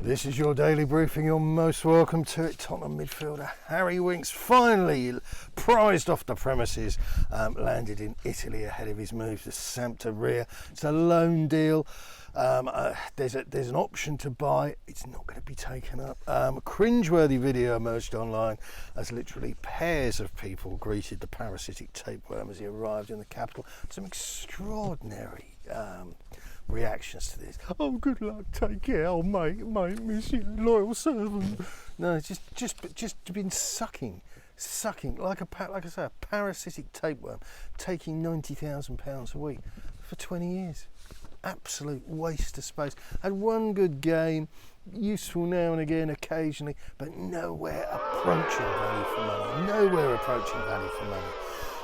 This is your daily briefing. You're most welcome to it. Tottenham midfielder Harry Winks finally prized off the premises, landed in Italy ahead of his move to Sampdoria. It's a loan deal. There's an option to buy. It's not going to be taken up. A cringeworthy video emerged online as literally pairs of people greeted the parasitic tapeworm as he arrived in the capital. Some extraordinary reactions to this. Oh, good luck, take care, oh mate, miss you, loyal servant. No, it's just been sucking like I say, a parasitic tapeworm, taking £90,000 a week for 20 years. Absolute waste of space. Had one good game, useful now and again, occasionally, but nowhere approaching value for money.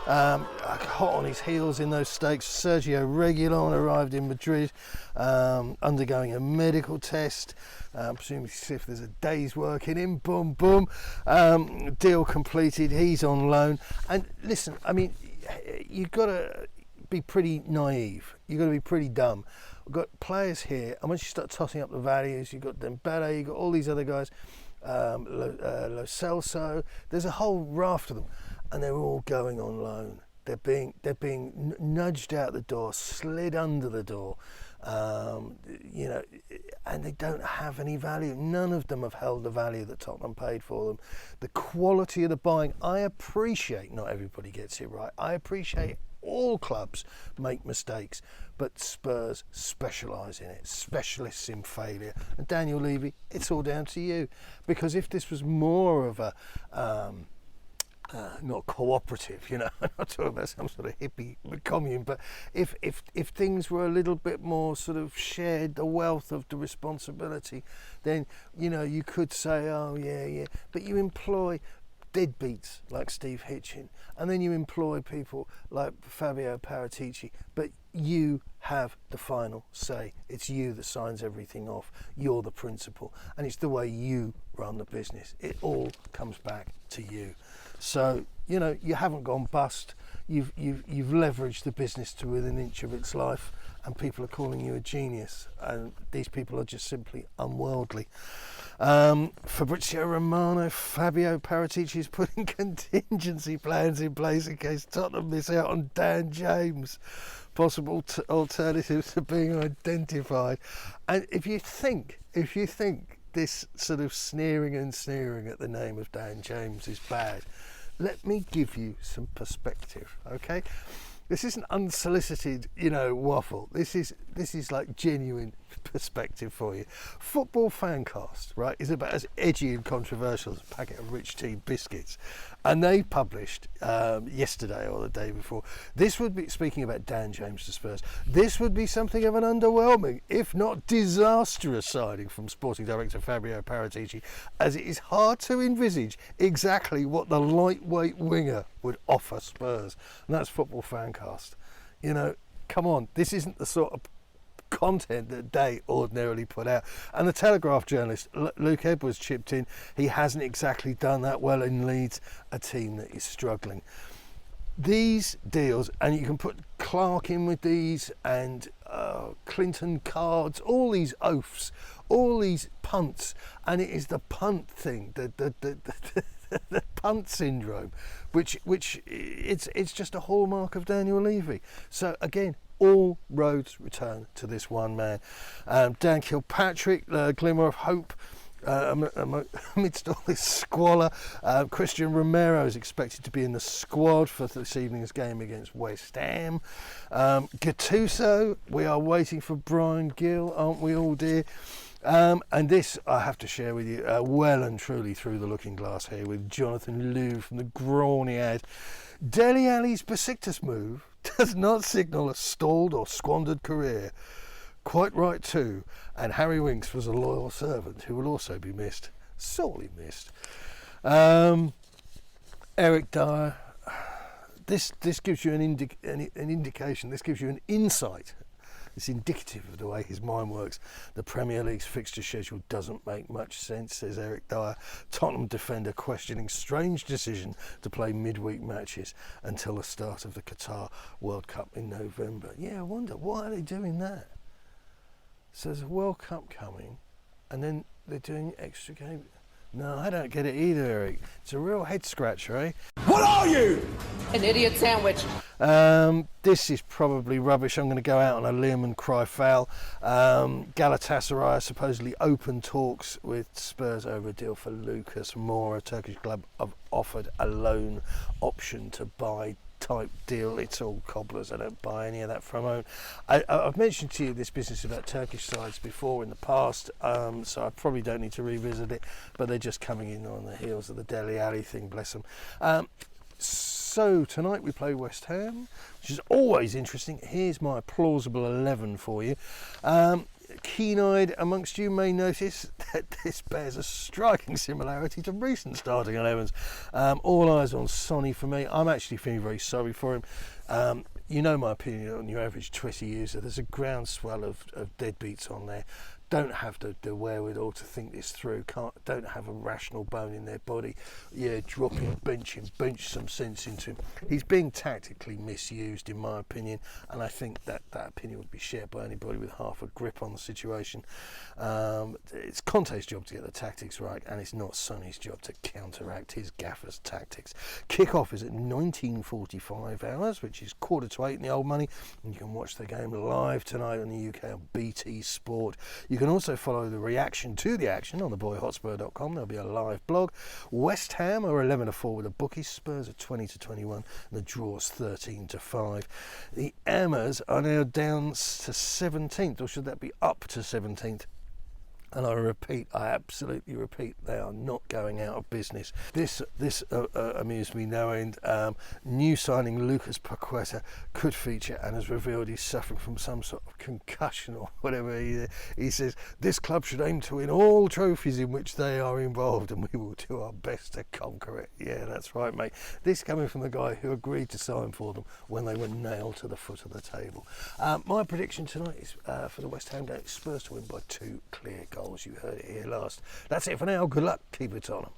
Hot on his heels in those stakes, Sergio Reguilon arrived in Madrid, undergoing a medical test, presumably to see if there's a day's work in him. Boom, deal completed. He's on loan. And listen, I mean, you've got to be pretty naive. You've got to be pretty dumb. We've got players here, and once you start tossing up the values, you've got Dembele, you've got all these other guys, Lo Celso. There's a whole raft of them, and they're all going on loan. They're being nudged out the door, slid under the door, and they don't have any value. None of them have held the value that Tottenham paid for them. The quality of the buying, I appreciate not everybody gets it right. I appreciate all clubs make mistakes, but Spurs specialise in it, specialists in failure. And Daniel Levy, it's all down to you, because if this was more of a not cooperative, I'm not talking about some sort of hippie commune, but if things were a little bit more sort of shared the wealth of the responsibility, then you could say, oh yeah, but you employ deadbeats like Steve Hitchin, and then you employ people like Fabio Paratici, but you have the final say. It's you that signs everything off. You're the principal, and it's the way you run the business. It all comes back to you. So you haven't gone bust. You've leveraged the business to within an inch of its life, and people are calling you a genius, and these people are just simply unworldly. Fabrizio Romano, Fabio Paratici is putting contingency plans in place in case Tottenham miss out on Dan James. Possible alternatives to being identified. And if you think this sort of sneering at the name of Dan James is bad, let me give you some perspective, okay? This isn't unsolicited, waffle. This is like genuine perspective for you. Football Fancast, right, is about as edgy and controversial as a packet of Rich Tea biscuits. And they published yesterday or the day before. This would be, speaking about Dan James to Spurs, this would be something of an underwhelming, if not disastrous signing from sporting director Fabio Paratici, as it is hard to envisage exactly what the lightweight winger would offer Spurs. And that's Football Fancast. Come on, this isn't the sort of content that they ordinarily put out. And the Telegraph journalist Luke Edwards chipped in. He hasn't exactly done that well in Leeds, a team that is struggling. These deals, and you can put Clark in with these, and Clinton cards, all these oafs, all these punts, and it is the punt thing, the punt syndrome, which it's just a hallmark of Daniel Levy. So again, all roads return to this one man. Dan Kilpatrick, glimmer of hope amidst all this squalor. Christian Romero is expected to be in the squad for this evening's game against West Ham. Gattuso, we are waiting for Brian Gill, aren't we all, dear? And this I have to share with you, well and truly through the looking glass here, with Jonathan Liu from the Grawny ad. Dele Alli's Besiktas move does not signal a stalled or squandered career. Quite right too, and Harry Winks was a loyal servant who will also be missed, sorely missed. Eric Dyer, this gives you an indication, this gives you an insight. It's indicative of the way his mind works. The Premier League's fixture schedule doesn't make much sense, says Eric Dyer. Tottenham defender questioning strange decision to play midweek matches until the start of the Qatar World Cup in November. Yeah, I wonder, why are they doing that? So there's a World Cup coming, and then they're doing extra game. No, I don't get it either, Eric. It's a real head scratcher, eh? What are you? An idiot sandwich. This is probably rubbish. I'm going to go out on a limb and cry foul. Galatasaray supposedly open talks with Spurs over a deal for Lucas Moura. Turkish club have offered a loan option to buy type deal. It's all cobblers. I don't buy any of that from home. I've mentioned to you this business about Turkish sides before in the past, so I probably don't need to revisit it, but they're just coming in on the heels of the Dele Alli thing, bless them. So tonight we play West Ham, which is always interesting. Here's my plausible 11 for you. Keen-eyed amongst you may notice that this bears a striking similarity to recent starting 11s. All eyes on Sonny for me. I'm actually feeling very sorry for him. You know my opinion on your average Twitter user. There's a groundswell of deadbeats on there. Don't have the wherewithal to think this through. Don't have a rational bone in their body. Yeah, drop him, bench some sense into him. He's being tactically misused, in my opinion, and I think that opinion would be shared by anybody with half a grip on the situation. It's Conte's job to get the tactics right, and it's not Sonny's job to counteract his gaffer's tactics. Kick-off is at 19:45 hours, which is 7:45 in the old money, and you can watch the game live tonight on the UK on BT Sport. You can also follow the reaction to the action on theboyhotspur.com. There'll be a live blog. West Ham are 11-4 with the bookies. Spurs are 20-21. And the draw's 13-5. The Hammers are now down to 17th, or should that be up to 17th? And I absolutely repeat, they are not going out of business. This amused me no end. New signing Lucas Paqueta could feature and has revealed he's suffering from some sort of concussion or whatever. He says, this club should aim to win all trophies in which they are involved, and we will do our best to conquer it. Yeah, that's right, mate. This coming from the guy who agreed to sign for them when they were nailed to the foot of the table. My prediction tonight is for the West Ham game, Spurs to win by 2 clear goals. You heard it here last. That's it for now. Good luck. Keep it on.